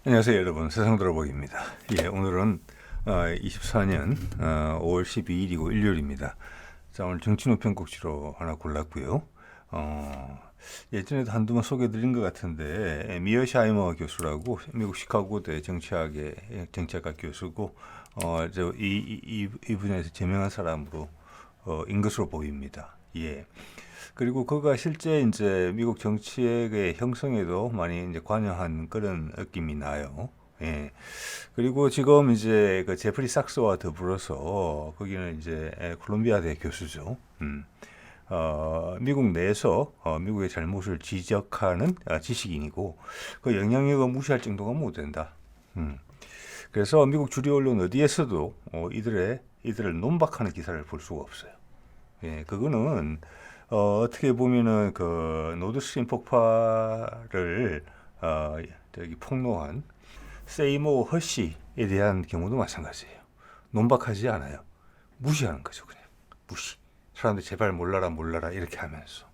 안녕하세요 여러분, 세상들어보기입니다. 오늘은 24년 5월 12일이고 일요일입니다. 자, 오늘 정치노편곡지로 하나 골랐고요. 예전에도 한두 번 소개해드린 것 같은데 미어샤이머 교수라고 미국 시카고대 정치학과 교수고 이 분야에서 제명한 사람으로 인 것으로 보입니다. 그리고 그가 실제 이제 미국 정치의 형성에도 많이 이제 관여한 그런 느낌이 나요. 그리고 지금 이제 그 제프리 삭스와 더불어서 거기는 이제 콜롬비아대 교수죠. 미국 내에서 미국의 잘못을 지적하는 지식인이고 그 영향력을 무시할 정도가 못 된다. 그래서 미국 주류 언론 어디에서도 이들을 논박하는 기사를 볼 수가 없어요. 그거는 어떻게 보면은 그 노드스트림 폭발을 폭로한 세이모 허시에 대한 경우도 마찬가지예요. 논박하지 않아요. 무시하는 거죠, 그냥 무시. 사람들 제발 몰라라 이렇게 하면서.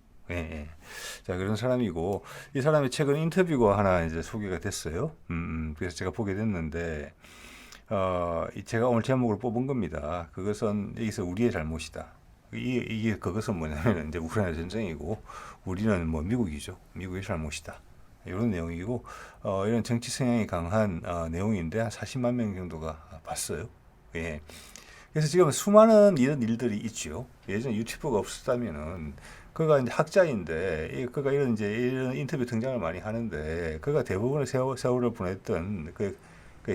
자, 그런 사람이고 이 사람의 최근 인터뷰가 하나 이제 소개가 됐어요. 그래서 제가 보게 됐는데 제가 오늘 제목을 뽑은 겁니다. 그것은 여기서 우리의 잘못이다. 이게 그것은 뭐냐면 이제 우크라이나 전쟁이고 우리는 뭐 미국이죠. 미국의 잘못이다. 이런 내용이고 이런 정치 성향이 강한 내용인데 한 40만 명 정도가 봤어요. 그래서 지금 수많은 이런 일들이 있죠. 예전 유튜브가 없었다면은 그가 이제 학자인데 그가 이런 인터뷰 등장을 많이 하는데 그가 대부분의 세월을 보냈던 그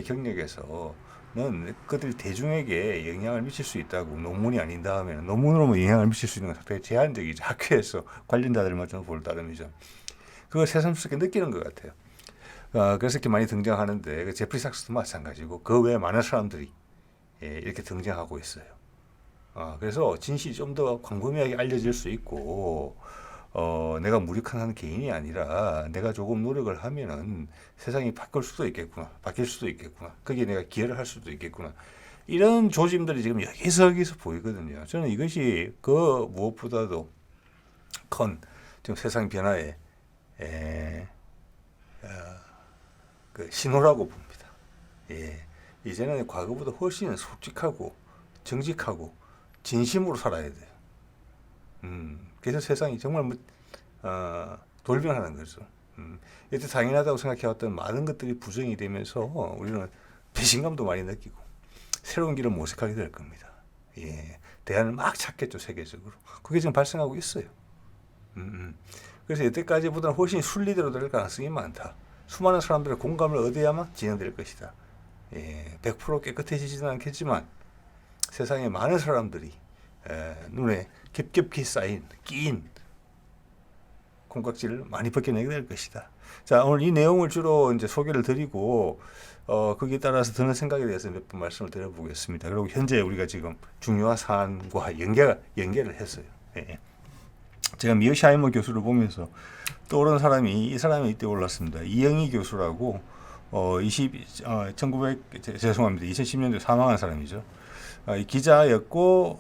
경력에서 는 그들 대중에게 영향을 미칠 수 있다고 논문이 아닌 다음에는 논문으로만 영향을 미칠 수 있는 건 되게 제한적이죠. 학회에서 관련자들만 좀 볼 따름이죠. 그걸 새삼스럽게 느끼는 것 같아요. 그래서 이렇게 많이 등장하는데 그 제프리 삭스도 마찬가지고 그 외에 많은 사람들이 이렇게 등장하고 있어요. 그래서 진실이 좀 더 광범위하게 알려질 수 있고 내가 무력한 개인이 아니라 내가 조금 노력을 하면은 세상이 바뀔 수도 있겠구나. 거기에 내가 기여를 할 수도 있겠구나. 이런 조짐들이 지금 여기저기서 보이거든요. 저는 이것이 그 무엇보다도 큰 지금 세상 변화의 그 신호라고 봅니다. 이제는 과거보다 훨씬 솔직하고 정직하고 진심으로 살아야 돼요. 그래서 세상이 정말 돌변하는 거죠. 이때 당연하다고 생각해왔던 많은 것들이 부정이 되면서 우리는 배신감도 많이 느끼고 새로운 길을 모색하게 될 겁니다. 대안을 막 찾겠죠, 세계적으로. 그게 지금 발생하고 있어요. 그래서 이때까지보다는 훨씬 순리대로 될 가능성이 많다. 수많은 사람들의 공감을 얻어야만 진행될 것이다. 100% 깨끗해지지는 않겠지만 세상에 많은 사람들이 눈에 겹겹이 끼인 콩깍지를 많이 벗겨내게 될 것이다. 자, 오늘 이 내용을 주로 이제 소개를 드리고 거기에 따라서 드는 생각에 대해서 몇 번 말씀을 드려보겠습니다. 그리고 현재 우리가 지금 중요한 사안과 연계를 했어요. 제가 미어샤이머 교수를 보면서 떠오른 사람이 이 사람이 이때 올랐습니다. 이영희 교수라고 2010년도에 사망한 사람이죠. 기자였고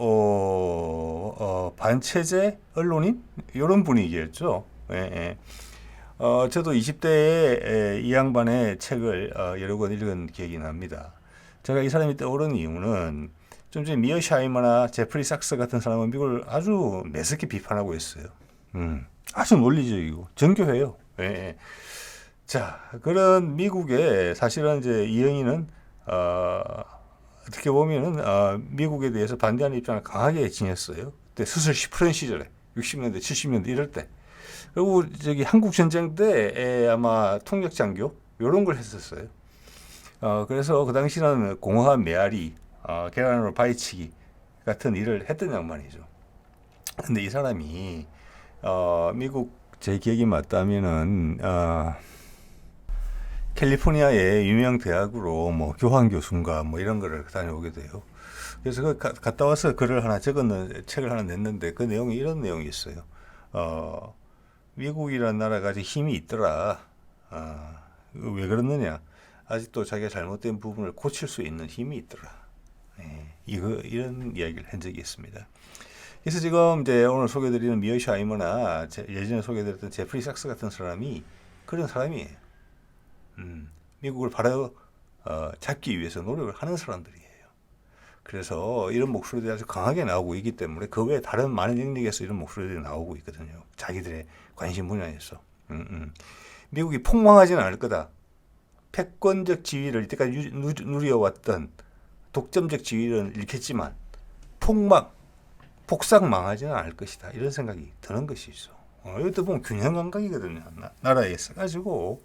반체제 언론인 이런 분위기였죠. 저도 20대에 이 양반의 책을 여러 권 읽은 기억이 납니다. 제가 이 사람이 떠오른 이유는 좀 전에 미어샤이머나 제프리 삭스 같은 사람은 미국을 아주 매섭게 비판하고 있어요. 아주 논리적이고 정교해요. 자, 그런 미국에 사실은 이제 이영희는 어떻게 보면은 미국에 대해서 반대하는 입장을 강하게 지녔어요. 그때 수술 10% 시절에 60년대, 70년대 이럴 때. 그리고 저기 한국 전쟁 때 아마 통역 장교 이런 걸 했었어요. 그래서 그 당시는 공허한 메아리, 계란으로 바위치기 같은 일을 했던 양반이죠. 근데 이 사람이 미국 제 기억이 맞다면은 캘리포니아의 유명 대학으로 뭐 교환 교수인가 뭐 이런 거를 다녀오게 돼요. 그래서 갔다 와서 책을 하나 냈는데 그 내용이 이런 내용이 있어요. 미국이라는 나라가 아직 힘이 있더라. 왜 그러느냐? 아직도 자기가 잘못된 부분을 고칠 수 있는 힘이 있더라. 이런 이야기를 한 적이 있습니다. 그래서 지금 이제 오늘 소개드리는 미어샤이머나 예전에 소개드렸던 제프리 삭스 같은 사람이 그런 사람이에요. 미국을 바로 잡기 위해서 노력을 하는 사람들이에요. 그래서 이런 목소리들이 아주 강하게 나오고 있기 때문에 그 외에 다른 많은 영역에서 이런 목소리들이 나오고 있거든요. 자기들의 관심 분야에서. 미국이 폭망하지는 않을 거다. 패권적 지위를 이때까지 누려왔던 독점적 지위를 잃겠지만 폭삭 망하지는 않을 것이다. 이런 생각이 드는 것이 있어. 이것도 보면 균형 감각이거든요. 나라에 있어가지고.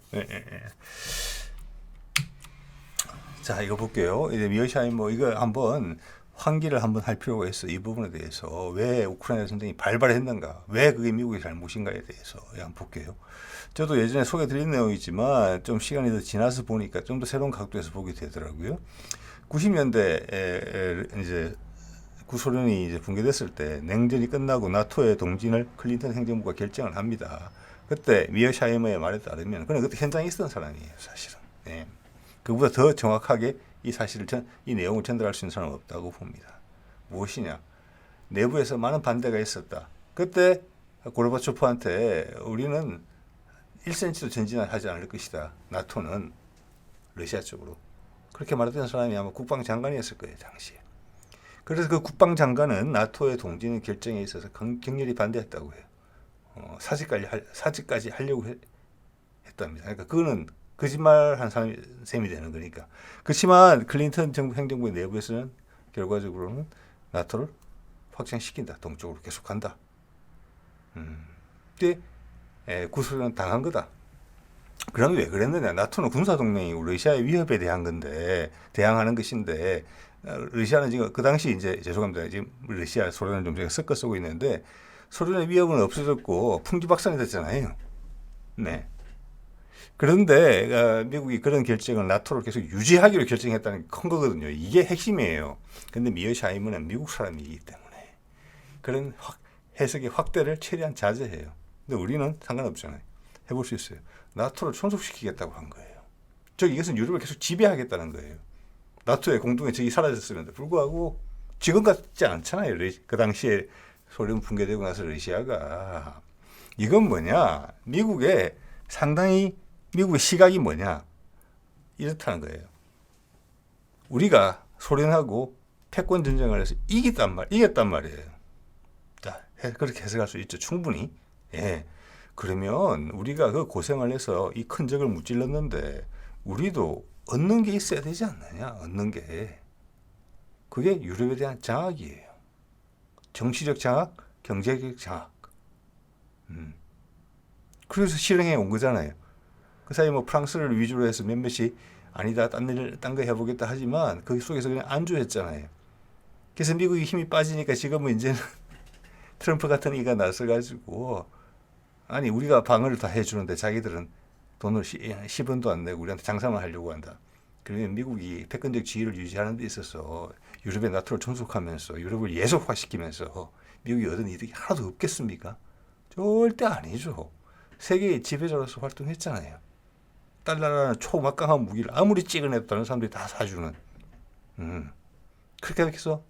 자, 이거 볼게요. 이제 미어샤이머 이거 한번 환기를 한번 할 필요가 있어. 이 부분에 대해서 왜 우크라이나 전쟁이 발발했는가, 왜 그게 미국의 잘못인가에 대해서 한번 볼게요. 저도 예전에 소개드린 내용이지만 좀 시간이 더 지나서 보니까 좀 더 새로운 각도에서 보게 되더라고요. 90년대 이제 구소련이 이제 붕괴됐을 때 냉전이 끝나고 나토의 동진을 클린턴 행정부가 결정을 합니다. 그때 미어샤이머의 말에 따르면 그는 그때 현장에 있었던 사람이에요, 사실은. 네. 그보다 더 정확하게 이 내용을 전달할 수 있는 사람은 없다고 봅니다. 무엇이냐? 내부에서 많은 반대가 있었다. 그때 고르바초프한테 우리는 1cm도 전진하지 않을 것이다. 나토는 러시아 쪽으로. 그렇게 말했던 사람이 아마 국방장관이었을 거예요, 당시에. 그래서 그 국방장관은 나토의 동진 결정에 있어서 격렬히 반대했다고 해요. 사직까지 하려고 했답니다. 그러니까 그거는 거짓말한 셈이 되는 거니까. 그렇지만 클린턴 정부 행정부의 내부에서는 결과적으로는 나토를 확장시킨다. 동쪽으로 계속한다. 근데 구소련 당한 거다. 그러면 왜 그랬느냐? 나토는 군사동맹이고 러시아의 위협에 대항하는 것인데 러시아는 지금 그 당시 이제 죄송합니다. 지금 러시아 소련을 좀 제가 섞어 쓰고 있는데 소련의 위협은 없어졌고 풍지박산이 됐잖아요. 네. 그런데 미국이 그런 결정을 나토를 계속 유지하기로 결정했다는 게 큰 거거든요. 이게 핵심이에요. 근데 미어샤이머는 미국 사람이기 때문에 그런 해석의 확대를 최대한 자제해요. 근데 우리는 상관없잖아요. 해볼 수 있어요. 나토를 존속시키겠다고 한 거예요. 즉 이것은 유럽을 계속 지배하겠다는 거예요. 나토의 공동의 적이 사라졌음에도 불구하고 지금 같지 않잖아요. 그 당시에 소련 붕괴되고 나서 러시아가. 이건 뭐냐? 미국의 시각이 뭐냐? 이렇다는 거예요. 우리가 소련하고 패권 전쟁을 해서 이겼단 말이에요. 자, 그렇게 해석할 수 있죠. 충분히. 예. 그러면 우리가 그 고생을 해서 이 큰 적을 무찔렀는데 우리도 얻는 게 있어야 되지 않느냐? 얻는 게. 그게 유럽에 대한 장악이에요. 정치적 장악, 경제적 장악. 그래서 실행해 온 거잖아요. 그 사이 뭐 프랑스를 위주로 해서 몇몇이 아니다, 딴 거 해보겠다 하지만 그 속에서 그냥 안주했잖아요. 그래서 미국이 힘이 빠지니까 지금은 이제는 트럼프 같은 이가 나서가지고 아니 우리가 방어를 다 해주는데 자기들은 돈을 10원도 안 내고 우리한테 장사만 하려고 한다. 그러면 미국이 패권적 지위를 유지하는 데 있어서 유럽의 나토를 존속하면서 유럽을 예속화시키면서 미국이 얻은 이득이 하나도 없겠습니까? 절대 아니죠. 세계의 지배자로서 활동했잖아요. 달러라는 초막강한 무기를 아무리 찍어내도 다른 사람들이 다 사주는. 그렇게 해서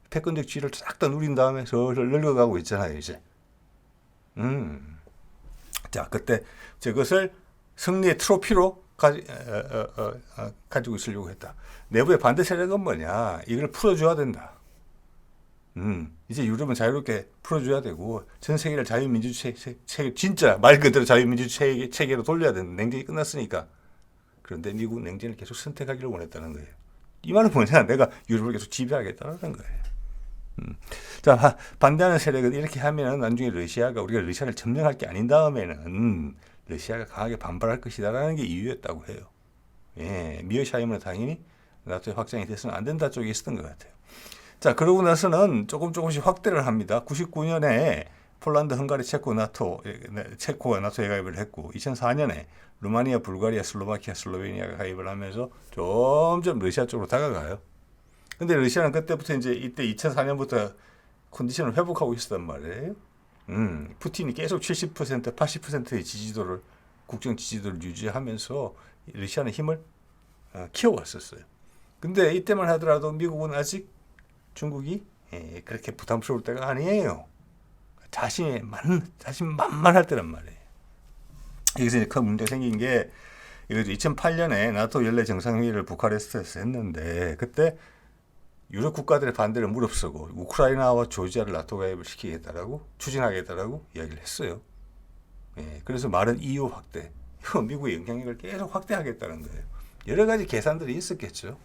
패권적 지위를 싹 다 누린 다음에 슬슬 늙어가고 있잖아요, 이제. 자, 그때 저것을 승리의 트로피로 가지고 있으려고 했다. 내부의 반대 세력은 뭐냐? 이걸 풀어줘야 된다. 이제 유럽은 자유롭게 풀어줘야 되고 전 세계를 자유민주 체계 진짜 말 그대로 자유민주 체계로 돌려야 되는 냉전이 끝났으니까. 그런데 미국 냉전을 계속 선택하기를 원했다는 거예요. 이 말은 뭐냐? 내가 유럽을 계속 지배하겠다는 거예요. 자, 반대하는 세력은 이렇게 하면 나중에 우리가 러시아를 점령할 게 아닌 다음에는 러시아가 강하게 반발할 것이다라는 게 이유였다고 해요. 예, 미어샤이머는 당연히 나토의 확장이 됐으면 안 된다 쪽에 있었던 것 같아요. 자, 그러고 나서는 조금씩 확대를 합니다. 99년에 폴란드, 헝가리, 체코가 나토에 가입을 했고 2004년에 루마니아, 불가리아, 슬로바키아, 슬로베니아가 가입을 하면서 점점 러시아 쪽으로 다가가요. 근데 러시아는 그때부터 이때 2004년부터 컨디션을 회복하고 있었단 말이에요. 푸틴이 계속 70%, 80%의 국정 지지도를 유지하면서 러시아는 힘을 키워왔었어요. 근데 이때만 하더라도 미국은 아직 중국이 그렇게 부담스러울 때가 아니에요. 자신만만할 때란 말이에요. 여기서 이제 큰 문제가 생긴 게 이거 2008년에 나토 연례 정상회의를 부카레스트에서 했는데 그때 유럽 국가들의 반대를 무릅쓰고 우크라이나와 조지아를 나토 가입을 시키겠다라고 추진하겠다라고 이야기를 했어요. 예, 그래서 말은 EU 확대, 이거 미국의 영향력을 계속 확대하겠다는 거예요. 여러 가지 계산들이 있었겠죠.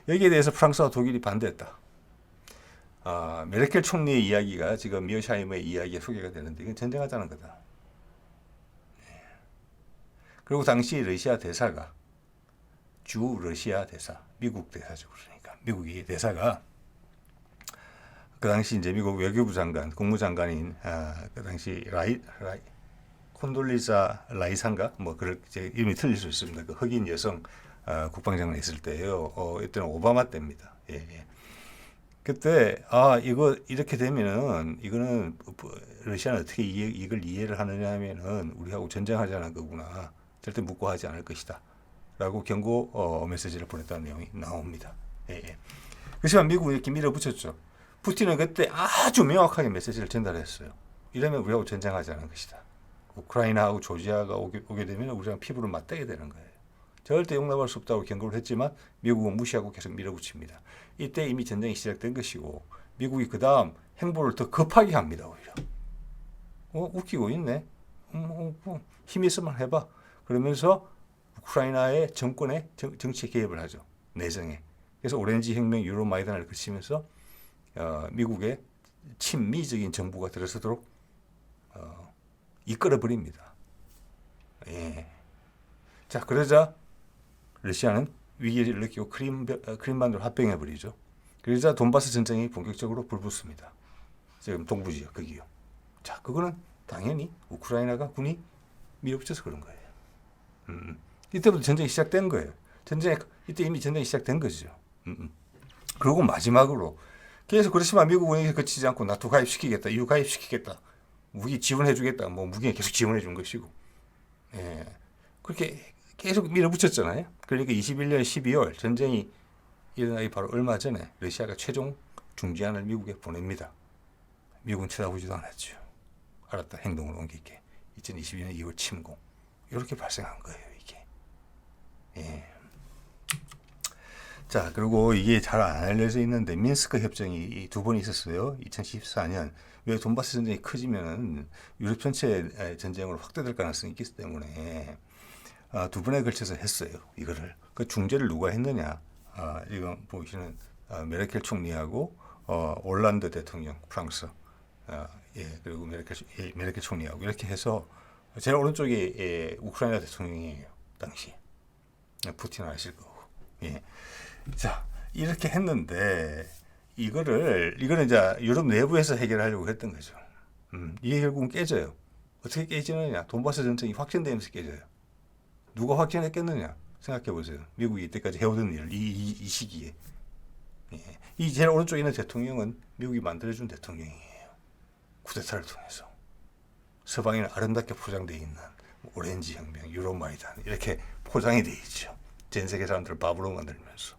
여기에 대해서 프랑스와 독일이 반대했다. 메르켈 총리의 이야기가 지금 미어샤이머의 이야기에 소개가 되는데 이건 전쟁하자는 거다. 예. 그리고 당시 러시아 대사가 주 러시아 대사, 미국 대사죠. 그러니까 미국의 대사가 그 당시 이제 미국 외교부 장관, 국무장관인 그 당시 콘돌리자 라이상가 뭐 그럴 제 이름이 틀릴 수 있습니다. 그 흑인 여성 국방장관 있을 때예요. 이때는 오바마 때입니다. 예, 예. 그때 이거 이렇게 되면은 이거는 러시아는 어떻게 이걸 이해를 하느냐 하면은 우리하고 전쟁하자는 거구나. 절대 묵고하지 않을 것이다. 라고 경고 메시지를 보냈다는 내용이 나옵니다. 예, 예. 그렇지만 미국은 이렇게 밀어붙였죠. 푸틴은 그때 아주 명확하게 메시지를 전달했어요. 이러면 우리하고 전쟁하지 않을 것이다. 우크라이나하고 조지아가 오게 되면 우리랑 피부를 맞대게 되는 거예요. 절대 용납할 수 없다고 경고를 했지만 미국은 무시하고 계속 밀어붙입니다. 이때 이미 전쟁이 시작된 것이고 미국이 그 다음 행보를 더 급하게 합니다. 오히려. 웃기고 있네. 힘 있으면 해봐. 그러면서 우크라이나의 정권에 정치에 개입을 하죠. 내정에. 그래서 오렌지 혁명 유로마이단을 거치면서 미국의 친미적인 정부가 들어서도록 이끌어버립니다. 예. 자, 그러자 러시아는 위기를 느끼고 크림반도를 합병해버리죠. 그러자 돈바스 전쟁이 본격적으로 불붙습니다. 지금 동부지역 거기요. 자, 그거는 당연히 우크라이나가 군이 밀어붙여서 그런 거예요. 이때부터 전쟁이 시작된 거예요. 이때 이미 전쟁이 시작된 거죠. 그리고 마지막으로 계속 그렇지만 미국은 그치지 않고 나토 가입시키겠다, EU 가입시키겠다, 무기 지원해주겠다, 뭐 무기 계속 지원해준 것이고, 예. 그렇게 계속 밀어붙였잖아요. 그러니까 21년 12월 전쟁이 일어나기 바로 얼마 전에 러시아가 최종 중지안을 미국에 보냅니다. 미국은 쳐다보지도 않았죠. 알았다, 행동을 옮길게. 2022년 2월 침공. 이렇게 발생한 거예요, 이게. 예. 자, 그리고 이게 잘 안 알려져 있는데 미인스크 협정이 두 번 있었어요. 2014년. 왜 돈바스 전쟁이 커지면은 유럽 전체 전쟁으로 확대될 가능성이 있기 때문에 두 번에 걸쳐서 했어요. 이거를. 그 중재를 누가 했느냐? 이건 보시는 메르켈 총리하고 올란드 대통령, 프랑스. 예, 그리고 메르켈 총리하고 이렇게 해서 제일 오른쪽이 우크라이나 대통령이에요. 당시. 푸틴 아실 거고. 예. 자, 이렇게 했는데 이거는 이제 유럽 내부에서 해결하려고 했던 거죠. 이게 결국은 깨져요. 어떻게 깨지느냐? 돈바스 전쟁이 확전되면서 깨져요. 누가 확전했겠느냐? 생각해 보세요. 미국이 이때까지 해오던 일, 이 시기에. 예. 이 제일 오른쪽에 있는 대통령은 미국이 만들어준 대통령이에요. 쿠데타를 통해서. 서방에는 아름답게 포장되어 있는 오렌지 혁명, 유로마이단 이렇게 포장이 되어 있죠. 전 세계 사람들을 바보로 만들면서.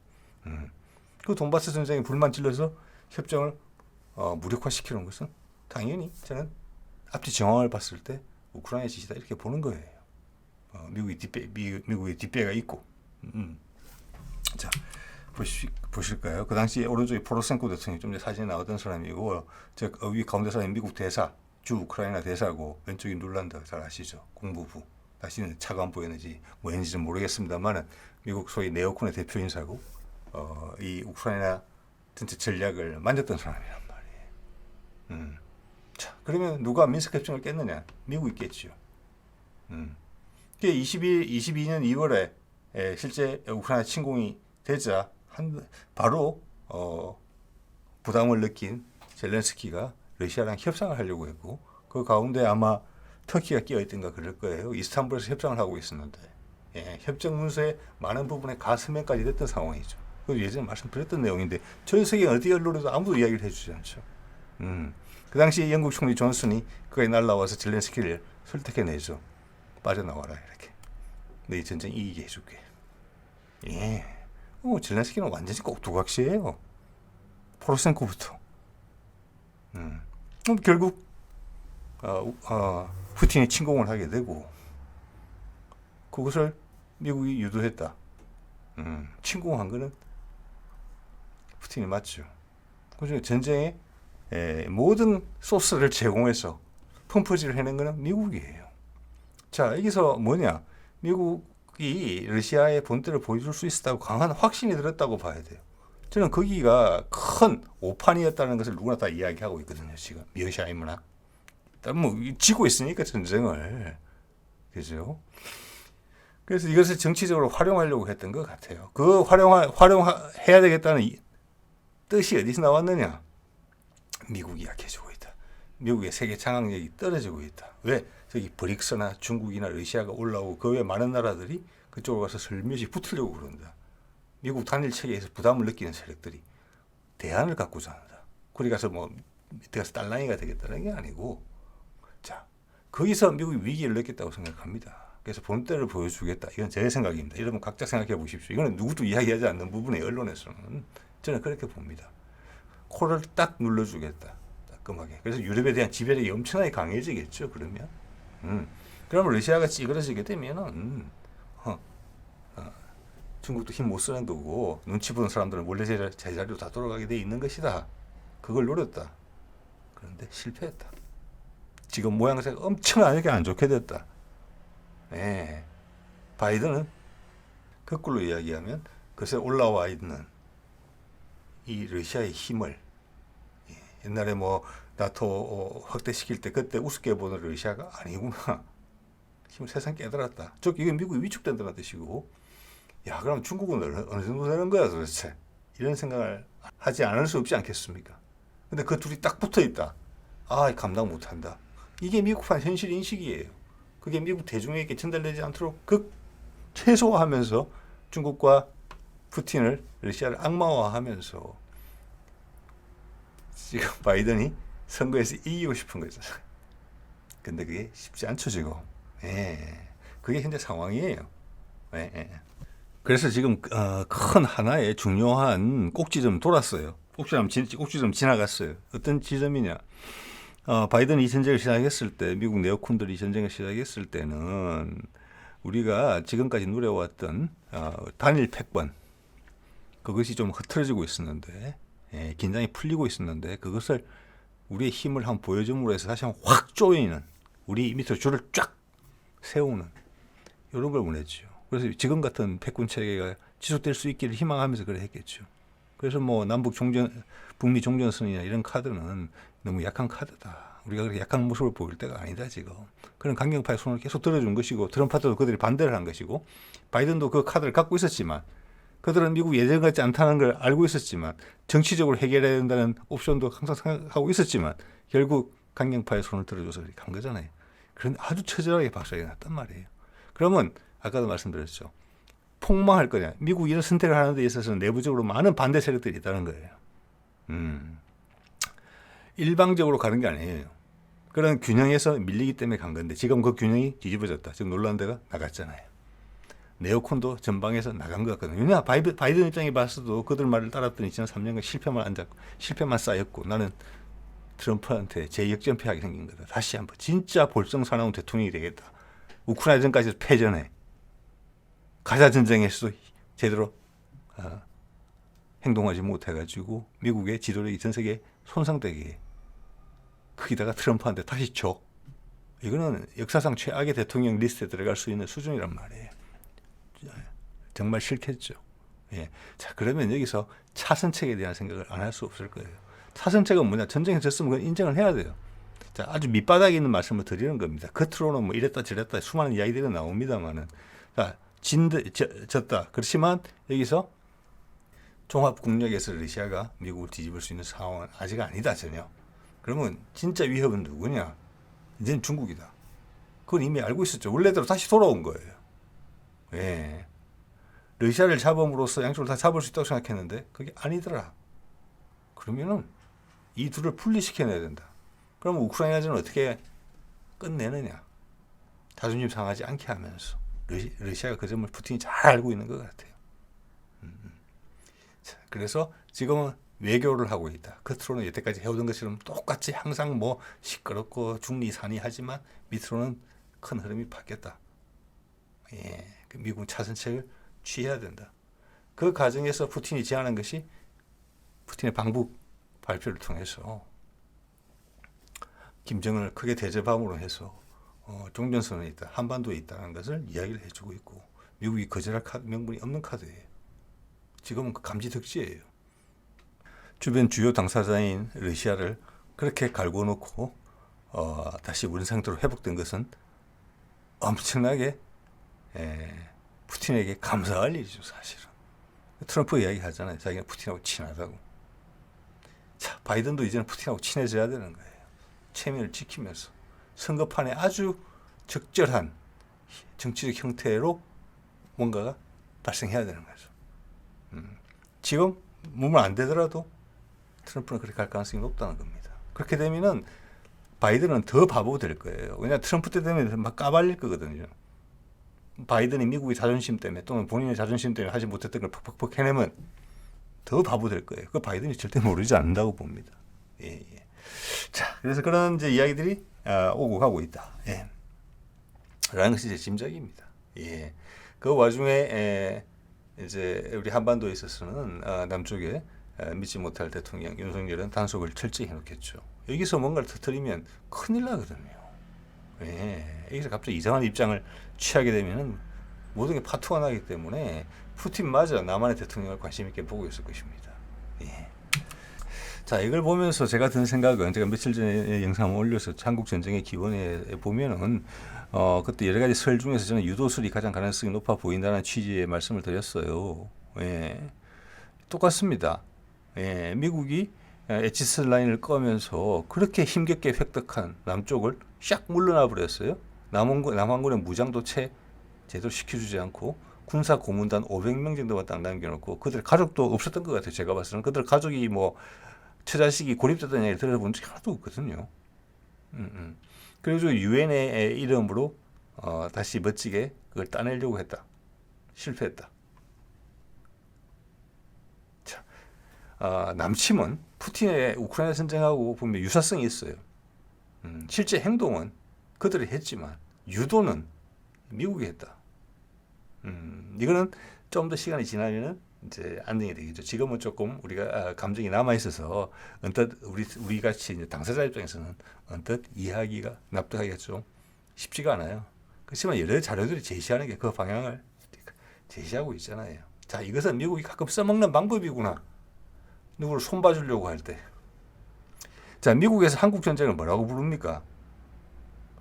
그 돈바스 전쟁에 불만 질러서 협정을 무력화시키는 것은 당연히 저는 앞뒤 정황을 봤을 때 우크라이나 짓이다 이렇게 보는 거예요. 미국의 뒷배가 있고. 자, 보실까요? 그 당시 오른쪽에 포로센코 대통령 좀 전에 사진에 나오던 사람이고, 위 가운데 사람이 미국 대사, 주 우크라이나 대사고, 왼쪽이 눌란드 잘 아시죠? 공부부. 다시는 차가 안 보이는지 뭐인지는 모르겠습니다만은 미국 소위 네오콘의 대표 인사고, 이 우크라이나 전체 전략을 만졌던 사람이란 말이에요. 자, 그러면 누가 민스크 협정을 깼느냐? 미국이 깼죠. 22년 2월에 실제 우크라이나 침공이 되자 바로 부담을 느낀 젤렌스키가 러시아랑 협상을 하려고 했고, 그 가운데 아마 터키가 끼어있던가 그럴 거예요. 이스탄불에서 협상을 하고 있었는데, 예, 협정 문서의 많은 부분에 가스면까지 됐던 상황이죠. 그 예전에 말씀드렸던 내용인데 전 세계 어디 언론에도 아무도 이야기를 해주지 않죠. 그 당시 영국 총리 존슨이 그에 날라와서 젤렌스키를 설득해내죠. 빠져나와라 이렇게. 너희 전쟁 이기게 해줄게. 예. 젤렌스키는 완전히 꼭두각시예요. 포로센코부터. 결국 푸틴이 침공을 하게 되고, 그것을 미국이 유도했다. 침공한 거는 푸틴이 맞죠. 그중에 전쟁의 모든 소스를 제공해서 펌프질을 해낸 거는 미국이에요. 자, 여기서 뭐냐? 미국이 러시아의 본때를 보여줄 수 있었다고 강한 확신이 들었다고 봐야 돼요. 저는 거기가 큰 오판이었다는 것을 누구나 다 이야기하고 있거든요. 지금 미어샤이머나 뭐 지고 있으니까 전쟁을, 그죠? 그래서 이것을 정치적으로 활용하려고 했던 것 같아요. 그 활용해야 되겠다는 뜻이 어디서 나왔느냐? 미국이 약해지고 있다. 미국의 세계 장악력이 떨어지고 있다. 왜? 저기 브릭스나 중국이나 러시아가 올라오고 그 외 많은 나라들이 그쪽으로 가서 슬며시 붙으려고 그런다. 미국 단일 체계에서 부담을 느끼는 세력들이 대안을 갖고자 한다. 거기 가서 뭐 밑에 가서 딸랑이가 되겠다는 게 아니고, 자, 거기서 미국이 위기를 느꼈다고 생각합니다. 그래서 본때를 보여주겠다. 이건 제 생각입니다. 여러분 각자 생각해 보십시오. 이거는 누구도 이야기하지 않는 부분에 언론에서는 저는 그렇게 봅니다. 코를 딱 눌러주겠다. 따끔하게. 그래서 유럽에 대한 지배력이 엄청나게 강해지겠죠. 그러면. 그러면 러시아가 찌그러지게 되면은 중국도 힘 못 쓰는 거고, 눈치 보는 사람들은 원래 제자리로 다 돌아가게 돼 있는 것이다. 그걸 노렸다. 그런데 실패했다. 지금 모양새가 엄청나게 안 좋게 됐다. 네. 바이든은 거꾸로 이야기하면 그새 올라와 있는 이 러시아의 힘을, 옛날에 뭐 나토 확대시킬 때 그때 우습게 보는 러시아가 아니구나. 힘을 세상 깨달았다. 즉 이게 미국이 위축된다는 뜻이고, 야 그럼 중국은 어느 정도 되는 거야 도대체. 이런 생각을 하지 않을 수 없지 않겠습니까? 근데 그 둘이 딱 붙어 있다. 아 감당 못한다. 이게 미국판 현실 인식이에요. 그게 미국 대중에게 전달되지 않도록 최소화하면서 중국과 푸틴을, 러시아를 악마화하면서 지금 바이든이 선거에서 이기고 싶은 거죠. 근데 그게 쉽지 않죠 지금. 그게 현재 상황이에요. 그래서 지금 큰 하나의 중요한 꼭지점 돌았어요. 꼭지점 지나갔어요. 어떤 지점이냐? 바이든이 이 전쟁을 시작했을 때, 미국 네오콘들이 전쟁을 시작했을 때는 우리가 지금까지 누려왔던 단일 패권, 그것이 좀 흐트러지고 있었는데, 긴장이 풀리고 있었는데, 그것을 우리의 힘을 한번 보여줌으로 해서 다시 한번 확 조이는, 우리 밑으로 줄을 쫙 세우는 이런 걸 원했죠. 그래서 지금 같은 패권 체계가 지속될 수 있기를 희망하면서 그래 했겠죠. 그래서 뭐 북미 종전선이나 이런 카드는 너무 약한 카드다. 우리가 그렇게 약한 모습을 보일 때가 아니다 지금. 그런 강경파의 손을 계속 들어준 것이고, 트럼프도 그들이 반대를 한 것이고, 바이든도 그 카드를 갖고 있었지만, 그들은 미국 예전 같지 않다는 걸 알고 있었지만, 정치적으로 해결해야 된다는 옵션도 항상 생각하고 있었지만, 결국 강경파의 손을 들어줘서 그렇게 간 거잖아요. 그런데 아주 처절하게 박살이 났단 말이에요. 그러면 아까도 말씀드렸죠. 폭망할 거냐. 미국 이런 선택을 하는 데 있어서는 내부적으로 많은 반대 세력들이 있다는 거예요. 일방적으로 가는 게 아니에요. 그런 균형에서 밀리기 때문에 간 건데, 지금 그 균형이 뒤집어졌다. 지금 놀란드가 나갔잖아요. 네오콘도 전방에서 나간 것 같거든요. 왜냐, 바이든 입장에 봤어도 그들 말을 따랐더니 지난 3년간 실패만 쌓였고, 나는 트럼프한테 재역전패하게 생긴 거다. 다시 한번 진짜 볼성사나운 대통령이 되겠다. 우크라이나전까지 패전해. 가자 전쟁에서도 제대로 행동하지 못해가지고 미국의 지도력이 전 세계에 손상되게, 거기다가 트럼프한테 다시 줘. 이거는 역사상 최악의 대통령 리스트에 들어갈 수 있는 수준이란 말이에요. 정말 싫겠죠. 자, 그러면 여기서 차선책에 대한 생각을 안 할 수 없을 거예요. 차선책은 뭐냐? 전쟁에 졌으면 그건 인정을 해야 돼요. 자, 아주 밑바닥에 있는 말씀을 드리는 겁니다. 겉으로는 뭐 이랬다 저랬다 수많은 이야기들이 나옵니다만은, 자, 졌다. 그렇지만 여기서 종합 국력에서 러시아가 미국을 뒤집을 수 있는 상황은 아직 아니다 전혀. 그러면 진짜 위협은 누구냐? 이제는 중국이다. 그건 이미 알고 있었죠. 원래대로 다시 돌아온 거예요. 러시아를 잡음으로써 양쪽을 다 잡을 수 있다고 생각했는데 그게 아니더라. 그러면은 이 둘을 분리시켜내야 된다. 그러면 우크라이나전을 어떻게 끝내느냐? 자존심 상하지 않게 하면서. 러시아가 그 점을 푸틴이 잘 알고 있는 것 같아요. 자, 그래서 지금은 외교를 하고 있다. 겉으로는 여태까지 해오던 것처럼 똑같이 항상 뭐 시끄럽고 중리산이 하지만 밑으로는 큰 흐름이 바뀌었다. 예, 그 미국은 차선책을 취해야 된다. 그 과정에서 푸틴이 제안한 것이 푸틴의 방북 발표를 통해서 김정은을 크게 대접함으로 해서 종전선언이 있다, 한반도에 있다는 것을 이야기를 해주고 있고 미국이 거절할 명분이 없는 카드예요. 지금은 그 감지덕지예요. 주변 주요 당사자인 러시아를 그렇게 갈고 놓고 다시 우리 상태로 회복된 것은 엄청나게 푸틴에게 감사할 일이죠, 사실은. 트럼프 이야기하잖아요. 자기는 푸틴하고 친하다고. 자, 바이든도 이제는 푸틴하고 친해져야 되는 거예요. 체면을 지키면서 선거판에 아주 적절한 정치적 형태로 뭔가가 발생해야 되는 거죠. 지금 몸을 안 되더라도 트럼프는 그렇게 갈 가능성이 높다는 겁니다. 그렇게 되면은 바이든은 더 바보 될 거예요. 왜냐하면 트럼프 때 되면 막 까발릴 거거든요. 바이든이 미국의 자존심 때문에 또는 본인의 자존심 때문에 하지 못했던 걸 퍽퍽퍽 해내면 더 바보 될 거예요. 그 바이든이 절대 모르지 않는다고 봅니다. 예, 예. 자, 그래서 그런 이제 이야기들이 오고 가고 있다. 예. 라는 것이 제 짐작입니다. 예. 그 와중에 이제 우리 한반도에 있어서는 남쪽에 믿지 못할 대통령 윤석열은 단속을 철저히 해놓겠죠. 여기서 뭔가를 터뜨리면 큰일 나거든요. 예. 여기서 갑자기 이상한 입장을 취하게 되면은 모든 게 파토가 나기 때문에 푸틴마저 남한의 대통령을 관심 있게 보고 있을 것입니다. 예. 자, 이걸 보면서 제가 든 생각은, 제가 며칠 전에 영상을 올려서 한국 전쟁의 기원에 보면은 그때 여러 가지 설 중에서 저는 유도설이 가장 가능성이 높아 보인다는 취지의 말씀을 드렸어요. 예. 똑같습니다. 예. 미국이 에치스 라인을 꺼면서 그렇게 힘겹게 획득한 남쪽을 샥 물러나 버렸어요. 남한군의 무장도 제대로 시켜주지 않고 군사 고문단 500명 정도만 딱 남겨놓고 그들 가족도 없었던 것 같아요. 제가 봤을 때는 그들 가족이 뭐 처자식이 고립됐다는 얘기를 들어본 적이 하나도 없거든요. 그래서 유엔의 이름으로 다시 멋지게 그걸 따내려고 했다. 실패했다. 자, 남침은 푸틴의 우크라이나 전쟁하고 보면 유사성이 있어요. 실제 행동은 그들이 했지만 유도는 미국이 했다. 이거는 좀 더 시간이 지나면은 이제 안정이 되겠죠. 지금은 조금 우리가 감정이 남아 있어서 언뜻 우리 같이 이제 당사자 입장에서는 언뜻 이해하기가 납득하기가 좀 쉽지가 않아요. 그렇지만 여러 자료들이 제시하는 게 그 방향을 제시하고 있잖아요. 자, 이것은 미국이 가끔 써먹는 방법이구나. 누구를 손봐주려고 할 때. 자, 미국에서 한국 전쟁을 뭐라고 부릅니까?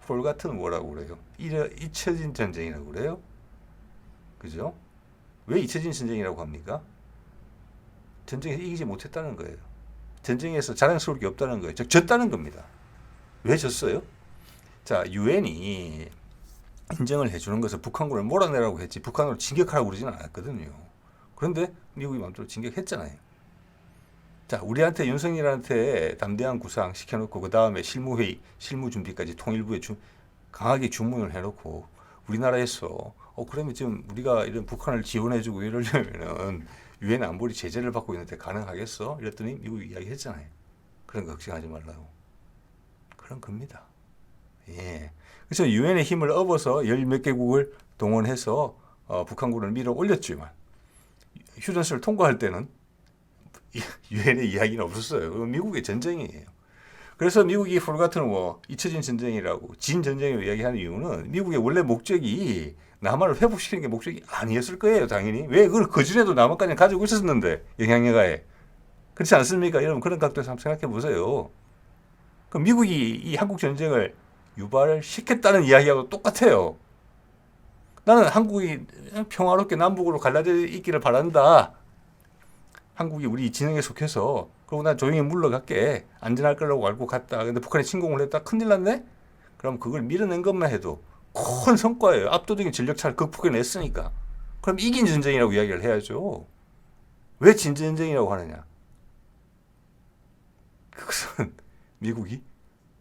폴 같은 뭐라고 그래요? 잊혀진 전쟁이라고 그래요? 그죠? 왜 잊혀진 전쟁이라고 합니까? 전쟁에서 이기지 못했다는 거예요. 전쟁에서 자랑스러울 게 없다는 거예요. 즉, 졌다는 겁니다. 왜 졌어요? 자, 유엔이 인정을 해주는 것을 북한군을 몰아내라고 했지 북한으로 진격하라고 그러지는 않았거든요. 그런데 미국이 마음대로 진격했잖아요. 자, 우리한테 윤석열한테 담대한 구상 시켜놓고 그 다음에 실무회의, 실무준비까지 통일부에 강하게 주문을 해놓고 우리나라에서 그러면 지금 우리가 이런 북한을 지원해주고 이러려면은 유엔 안보리 제재를 받고 있는데 가능하겠어? 이랬더니 미국이 이야기했잖아요. 그런 거 걱정하지 말라고. 그런 겁니다. 예. 그래서 유엔의 힘을 업어서 열 몇 개국을 동원해서 북한군을 밀어 올렸지만 휴전선을 통과할 때는 유엔의 이야기는 없었어요. 미국의 전쟁이에요. 그래서 미국이 폴 같은 잊혀진 전쟁이라고 진 전쟁을 이야기하는 이유는 미국의 원래 목적이 남한을 회복시키는 게 목적이 아니었을 거예요. 당연히. 왜 그걸 그전에도 남한까지 가지고 있었는데 영향력하에. 그렇지 않습니까? 여러분 그런 각도에서 한번 생각해 보세요. 그럼 미국이 이 한국 전쟁을 유발을 시켰다는 이야기하고 똑같아요. 나는 한국이 평화롭게 남북으로 갈라져 있기를 바란다. 한국이 우리 진영에 속해서 그리고 난 조용히 물러갈게. 안전할 거라고 알고 갔다. 근데 북한이 침공을 했다. 큰일 났네? 그럼 그걸 밀어낸 것만 해도 큰 성과예요. 압도적인 전력차를 극복해냈으니까. 그럼 이긴 전쟁이라고 이야기를 해야죠. 왜 진전쟁이라고 하느냐? 그것은 미국이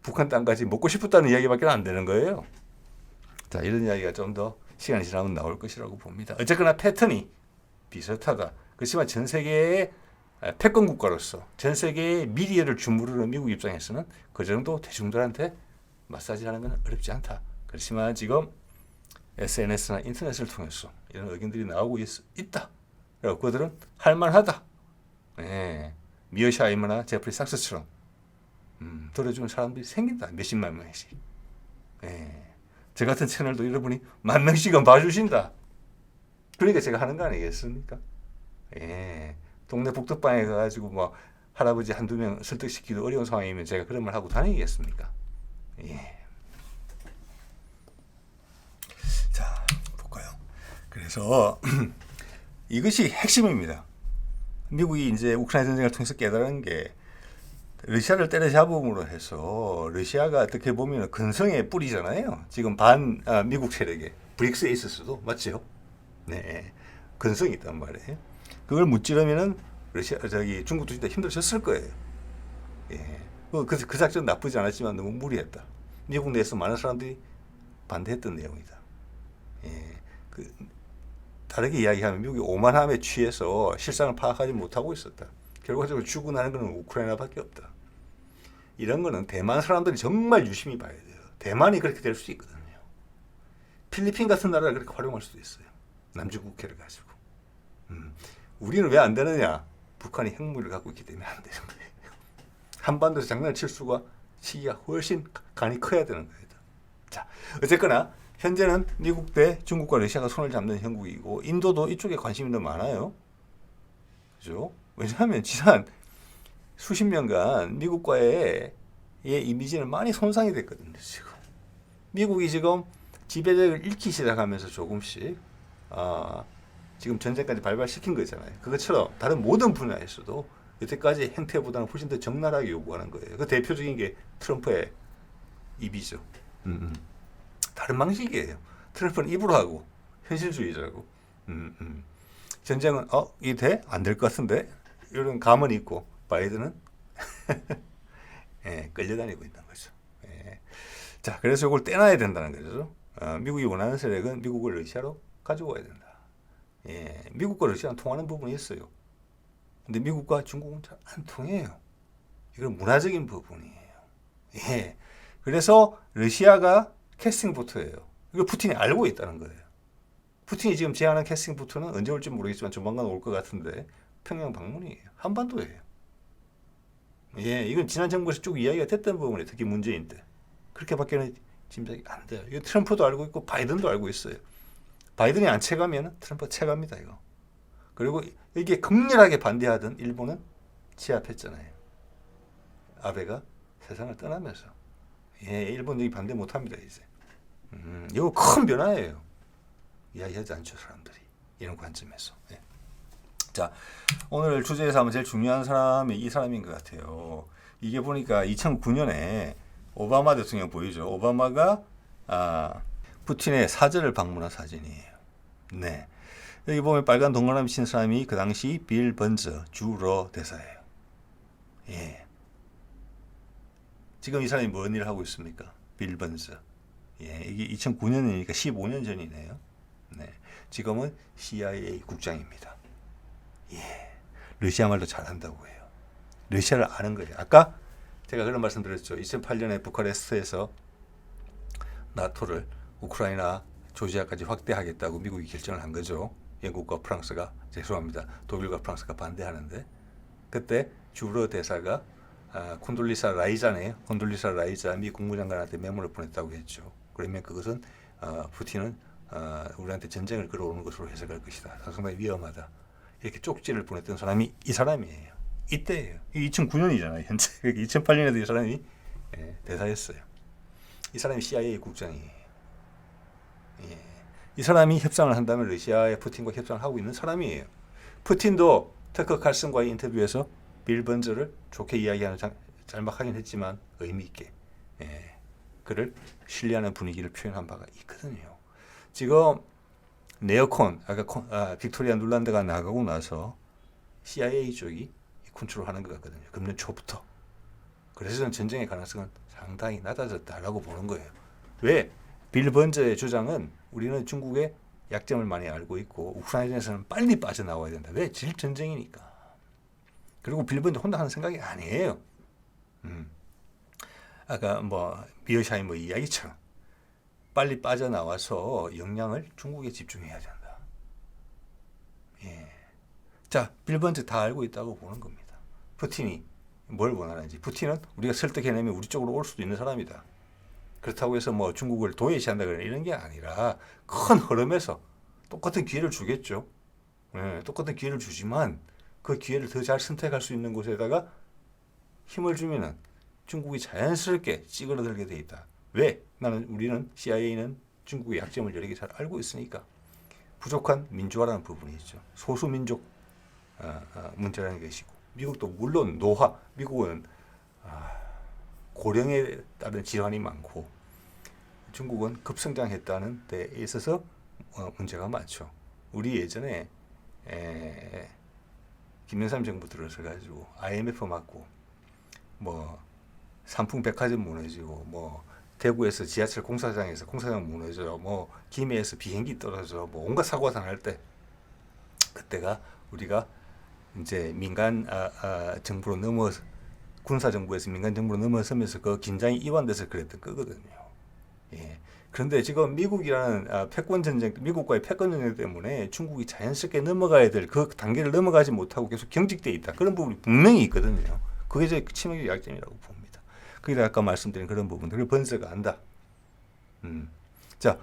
북한 땅까지 먹고 싶었다는 이야기밖에 안 되는 거예요. 자, 이런 이야기가 좀 더 시간이 지나면 나올 것이라고 봅니다. 어쨌거나 패턴이 비슷하다. 그렇지만 전 세계의 패권 국가로서 전 세계의 미디어를 주무르는 미국 입장에서는 그 정도 대중들한테 마사지하는 건 어렵지 않다. 그렇지만 지금 SNS나 인터넷을 통해서 이런 의견들이 나오고 있다. 그리고 그들은 할만하다. 예. 미어샤이머나 제프리 삭스처럼 들어주는 사람들이 생긴다. 몇십만 명씩. 예. 저 같은 채널도 여러분이 10,000명씩은 봐주신다. 그러니까 제가 하는 거 아니겠습니까? 예. 동네 복덕방에 가가지고 뭐 할아버지 한두 명 설득시키기도 어려운 상황이면 제가 그런 말 하고 다니겠습니까? 예. 자, 볼까요? 그래서 이것이 핵심입니다. 미국이 이제 우크라이나 전쟁을 통해서 깨달은 게 러시아를 때려잡음으로 해서 러시아가 어떻게 보면 근성의 뿌리잖아요. 지금 미국 세력에 브릭스에 있었어도 맞죠? 네, 근성이 있단 말이에요. 그걸 무찌르면은 중국도 진짜 힘들었을 거예요. 예, 그 작전 나쁘지 않았지만 너무 무리했다. 미국 내에서 많은 사람들이 반대했던 내용이다. 예, 다르게 이야기하면 미국이 오만함에 취해서 실상을 파악하지 못하고 있었다. 결과적으로 죽어나는 것은 우크라이나밖에 없다. 이런 거는 대만 사람들이 정말 유심히 봐야 돼요. 대만이 그렇게 될 수 있거든요. 필리핀 같은 나라를 그렇게 활용할 수도 있어요. 남중국해를 가지고. 우리는 왜 안 되느냐? 북한이 핵무기를 갖고 있기 때문에 안 되는 거예요. 한반도에서 장난을 치기가 훨씬 간이 커야 되는 거예요. 자, 어쨌거나 현재는 미국 대 중국과 러시아가 손을 잡는 형국이고 인도도 이쪽에 관심이 더 많아요. 그죠? 왜냐하면 지난 수십 년간 미국과의 이미지는 많이 손상이 됐거든요. 미국이 지금 지배력을 잃기 시작하면서 조금씩 지금 전쟁까지 발발시킨 거잖아요. 그것처럼 다른 모든 분야에서도 여태까지 행태보다는 훨씬 더 적나라하게 요구하는 거예요. 그 대표적인 게 트럼프의 입이죠. 다른 방식이에요. 트럼프는 입으로 하고 현실주의자고 전쟁은 이게 돼? 안 될 것 같은데? 이런 감은 있고 바이든은 예, 끌려다니고 있는 거죠. 예. 자, 그래서 이걸 떼놔야 된다는 거죠. 미국이 원하는 세력은 미국을 러시아로 가지고 와야 된다. 예, 미국과 러시아는 통하는 부분이 있어요. 근데 미국과 중국은 잘 안 통해요. 이건 문화적인 부분이에요. 예. 그래서 러시아가 캐스팅 보트예요. 이걸 푸틴이 알고 있다는 거예요. 푸틴이 지금 제안한 캐스팅 보트는 언제 올지 모르겠지만 조만간 올 것 같은데 평양 방문이에요. 한반도예요. 예, 이건 지난 정부에서 쭉 이야기가 됐던 부분이에요. 특히 문재인 때. 그렇게밖에는 짐작이 안 돼요. 이거 트럼프도 알고 있고 바이든도 알고 있어요. 바이든이 안 채가면 트럼프가 채갑니다. 이거. 그리고 이게 극렬하게 반대하던 일본은 취합했잖아요. 아베가 세상을 떠나면서. 예, 일본이 반대 못합니다. 이제. 이거 큰 변화예요. 이야기하지 않죠, 사람들이. 이런 관점에서. 예. 자, 오늘 주제에서 하면 제일 중요한 사람이 이 사람인 것 같아요. 이게 보니까 2009년에 오바마 대통령 보이죠? 오바마가 푸틴의 사저를 방문한 사진이에요. 네. 여기 보면 빨간 동그라미 친 사람이 그 당시 빌 번저 주로 대사예요. 예. 지금 이 사람이 뭔 일을 하고 있습니까? 빌 번저. 예, 이게 2009년이니까 15년 전이네요. 네. 지금은 CIA 국장입니다. 예. 러시아 말도 잘한다고 해요. 러시아를 아는 거예요. 아까 제가 그런 말씀 드렸죠. 2008년에 부카레스트에서 나토를 우크라이나, 조지아까지 확대하겠다고 미국이 결정을 한 거죠. 영국과 프랑스가, 죄송합니다. 독일과 프랑스가 반대하는데 그때 주로 대사가 콘돌리사 라이자네요. 콘돌리사 라이자 미 국무장관한테 메모를 보냈다고 했죠. 그러면 그것은 푸틴은 우리한테 전쟁을 끌어오는 것으로 해석할 것이다. 상당히 위험하다. 이렇게 쪽지를 보냈던 사람이 이 사람이에요. 이때예요. 2009년이잖아요. 현재 2008년에도 이 사람이 대사였어요. 이 사람이 CIA 국장이에요. 예. 이 사람이 협상을 한다면 러시아의 푸틴과 협상을 하고 있는 사람이에요. 푸틴도 터커 칼슨과의 인터뷰에서 빌 번저를 좋게 이야기하는 짤막하긴 했지만 의미 있게 그를 신뢰하는 분위기를 표현한 바가 있거든요. 지금 네오콘, 아까 빅토리아 눌란드가 나가고 나서 CIA 쪽이 컨트롤하는 것 같거든요. 금년 초부터. 그래서 저는 전쟁의 가능성은 상당히 낮아졌다라고 보는 거예요. 왜? 빌 번저의 주장은 우리는 중국의 약점을 많이 알고 있고 우크라이나에서는 빨리 빠져나와야 된다. 왜? 질전쟁이니까. 그리고 빌 번저 혼자 하는 생각이 아니에요. 아까 미어샤이머 이야기처럼 빨리 빠져나와서 역량을 중국에 집중해야 된다. 예. 자, 빌번즈 다 알고 있다고 보는 겁니다. 푸틴이 뭘 원하는지. 푸틴은 우리가 설득해내면 우리 쪽으로 올 수도 있는 사람이다. 그렇다고 해서 뭐 중국을 도외시한다거나 이런 게 아니라 큰 흐름에서 똑같은 기회를 주겠죠. 예, 똑같은 기회를 주지만 그 기회를 더 잘 선택할 수 있는 곳에다가 힘을 주면은 중국이 자연스럽게 찌그러들게 돼 있다. 왜? 우리는 CIA는 중국의 약점을 여러 개 잘 알고 있으니까. 부족한 민주화라는 부분이 있죠. 소수민족 문제라는 것이고, 미국도 물론 노화, 미국은 고령에 따른 질환이 많고 중국은 급성장했다는 데 있어서 문제가 많죠. 우리 예전에 김영삼 정부 들어서 가지고 IMF 맞고 뭐 삼풍백화점 무너지고 뭐 대구에서 지하철 공사장에서 공사장 무너져 뭐 김해에서 비행기 떨어져 뭐 온갖 사고가 당할 때 그때가 우리가 이제 민간 정부로 군사 정부에서 민간 정부로 넘어서면서 그 긴장이 이완돼서 그랬던 거거든요. 예. 그런데 지금 미국이라는 패권 전쟁, 미국과의 패권 전쟁 때문에 중국이 자연스럽게 넘어가야 될 그 단계를 넘어가지 못하고 계속 경직돼 있다. 그런 부분이 분명히 있거든요. 그게 제 치명적 약점이라고 봅니다. 그게 아까 말씀드린 그런 부분들을 번스가 안다. 자,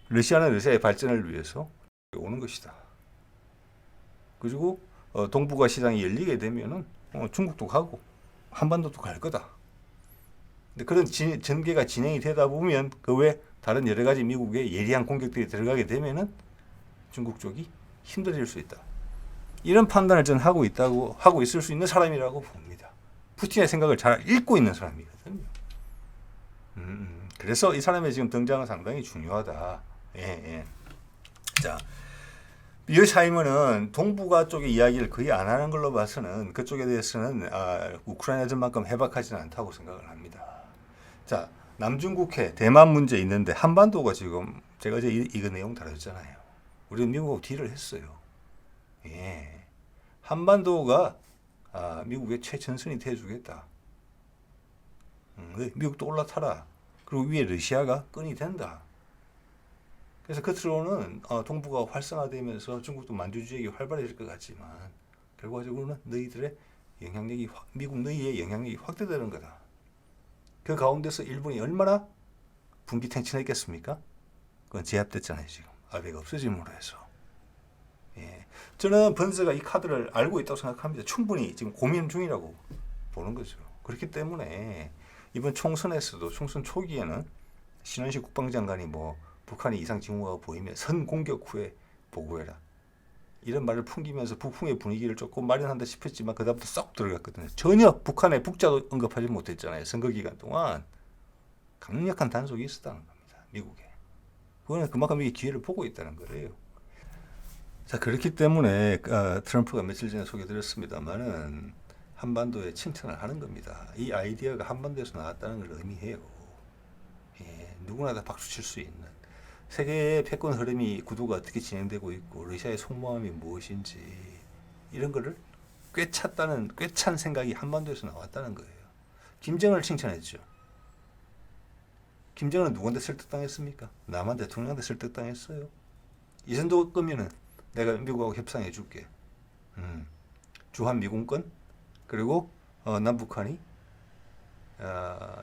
러시아는 러시아의 발전을 위해서 오는 것이다. 그리고 동북아 시장이 열리게 되면은 중국도 가고 한반도도 갈 거다. 근데 그런 전개가 진행이 되다 보면 그 외 다른 여러 가지 미국의 예리한 공격들이 들어가게 되면은 중국 쪽이 힘들어질 수 있다. 이런 판단을 저는 하고 있을 수 있는 사람이라고 봅니다. 푸틴의 생각을 잘 읽고 있는 사람이거든요. 그래서 이 사람의 지금 등장은 상당히 중요하다. 예. 자, 미어샤이머는 동북아 쪽의 이야기를 거의 안 하는 걸로 봐서는 그쪽에 대해서는 우크라이나전만큼 해박하지는 않다고 생각을 합니다. 자, 남중국해, 대만 문제 있는데 한반도가 지금 제가 어제 이거 내용 다뤘잖아요. 우리는 미국하고 딜을 했어요. 예, 한반도가 미국의 최전선이 돼주겠다. 미국도 올라타라. 그리고 위에 러시아가 끈이 된다. 그래서 겉으로는 동북아가 활성화되면서 중국도 만주주의가 활발해질 것 같지만 결과적으로는 너희들의 영향력이 미국 너희의 영향력이 확대되는 거다. 그 가운데서 일본이 얼마나 분기탱천했겠습니까? 그건 제압됐잖아요 지금. 아베가 없어짐으로 해서. 예. 저는 번스가 이 카드를 알고 있다고 생각합니다. 충분히 지금 고민 중이라고 보는 거죠. 그렇기 때문에 이번 총선에서도 총선 초기에는 신원식 국방장관이 뭐 북한이 이상 징후가 보이면 선 공격 후에 보고해라. 이런 말을 풍기면서 북풍의 분위기를 조금 마련한다 싶었지만 그다음부터 쏙 들어갔거든요. 전혀 북한의 북자도 언급하지 못했잖아요. 선거 기간 동안. 강력한 단속이 있었다는 겁니다. 미국에. 그거는 그만큼 이게 기회를 보고 있다는 거예요. 자, 그렇기 때문에 트럼프가 며칠 전에 소개드렸습니다만은 한반도에 칭찬을 하는 겁니다. 이 아이디어가 한반도에서 나왔다는 걸 의미해요. 예, 누구나 다 박수 칠 수 있는. 세계의 패권 흐름이 구도가 어떻게 진행되고 있고 러시아의 속마음이 무엇인지 이런 거를 꿰찬 생각이 한반도에서 나왔다는 거예요. 김정은을 칭찬했죠. 김정은은 누구한테 설득당했습니까? 남한 대통령한테 설득당했어요. 이 정도 끄면은 내가 미국하고 협상해 줄게. 주한 미군권 그리고 남북한이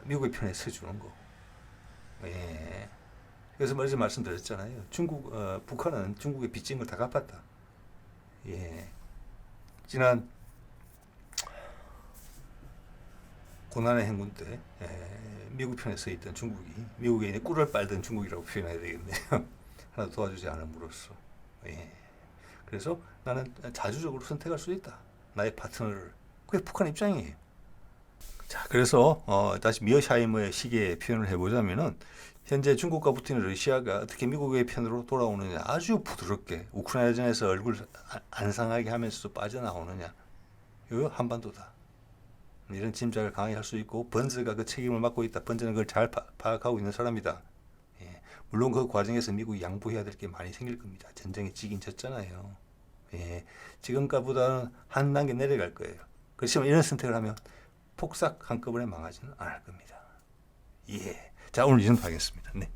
미국의 편에 서주는 거. 예. 그래서 먼저 말씀드렸잖아요. 북한은 중국의 빚진 걸 다 갚았다. 예. 지난 고난의 행군 때 미국 편에 서 있던 중국이 미국에 이제 꿀을 빨던 중국이라고 표현해야 되겠네요. 하나 도와주지 않음으로써. 예. 그래서 나는 자주적으로 선택할 수 있다. 나의 파트너를. 그게 북한 입장이에요. 자, 그래서 다시 미어샤이머의 시기에 표현을 해보자면은 현재 중국과 붙은 러시아가 어떻게 미국의 편으로 돌아오느냐 아주 부드럽게 우크라이나전에서 얼굴 안 상하게 하면서도 빠져나오느냐 이거 한반도다. 이런 짐작을 강하게 할 수 있고 번스가 그 책임을 맡고 있다. 번스는 그걸 잘 파악하고 있는 사람이다. 예. 물론 그 과정에서 미국이 양보해야 될 게 많이 생길 겁니다. 전쟁에 지긴 졌잖아요. 예. 지금까보다는 한 단계 내려갈 거예요. 그렇지만 이런 선택을 하면 폭삭 한꺼번에 망하지는 않을 겁니다. 예. 자, 오늘 이 정도 하겠습니다. 네.